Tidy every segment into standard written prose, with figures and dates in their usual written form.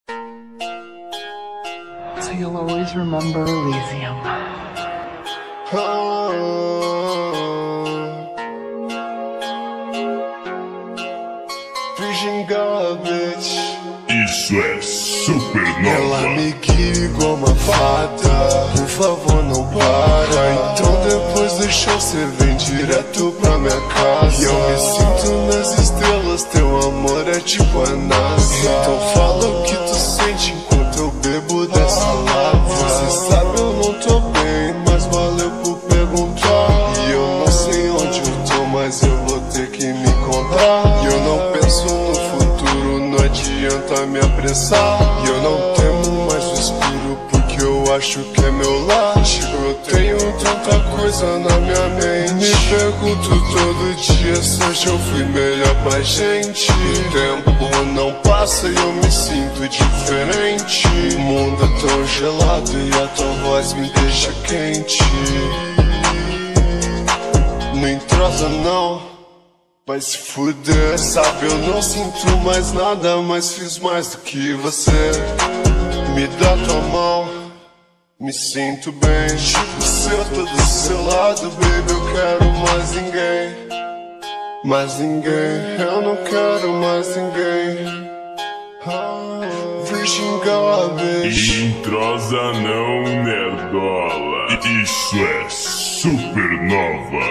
So you'll always remember Elysium. Virgin Garbage. Isso é Supernova. Ela me guia igual uma fada. Por favor, não para. Então depois do show cê vem direto pra minha casa. E eu me sinto nas estrelas. Teu amor é tipo a NASA. Então fala o que tu sente enquanto eu bebo dessa lava. Você sabe eu não tô bem, mas valeu por perguntar. E eu não sei onde eu tô, mas eu vou ter que me contar. E eu não penso no futuro, não adianta me apressar. E eu não temo mais o escuro, porque eu acho que é meu lar. Tipo, eu tenho tanta coisa na minha mente. Me pergunto todo dia se hoje eu fui melhor pra gente. O tempo não passa e eu me sinto diferente. O mundo é tão gelado e a tua voz me deixa quente. Não entrosa não, vai se fuder. Sabe, eu não sinto mais nada, mas fiz mais do que você. Me dá tua mão, me sinto bem. Tipo, se eu tô do seu lado, baby, eu quero mais ninguém. Mais ninguém, eu não quero mais ninguém. Virgin Garbage. Entrosa não, nerdola. Isso é Supernova.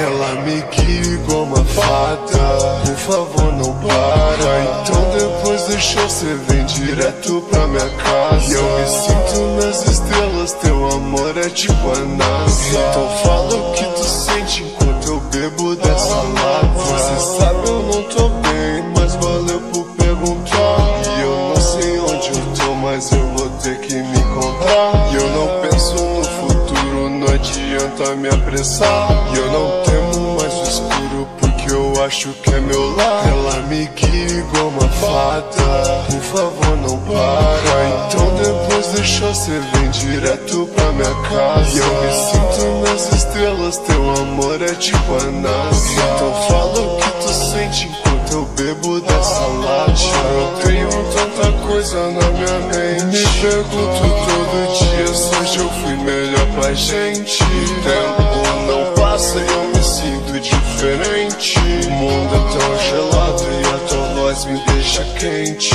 Ela me guia igual uma fada. Por favor, não para. Então depois do show cê vem direto pra minha casa. E eu me sinto nas estrelas. Teu amor é tipo a NASA. Então fala o que tu sente enquanto eu bebo dessa lava. Você sabe eu não tô bem, mas valeu por perguntar. E eu não sei onde eu tô, mas eu vou ter que me contar. E eu não penso no futuro, não adianta me apressar. E eu não temo mais o escuro, porque eu acho que é meu lar. Ela me guia igual uma fada. Por favor, não para. Então depois do show cê vem direto pra minha casa. E eu me sinto nas estrelas. Teu amor é tipo a NASA. Então fala o que tu sente enquanto eu bebo dessa lata. Eu tenho tanta coisa na minha mente. Me pergunto todo dia se hoje eu fui melhor pra gente. O tempo não passa e eu me sinto diferente. O mundo é tão gelado e a tua voz me deixa quente.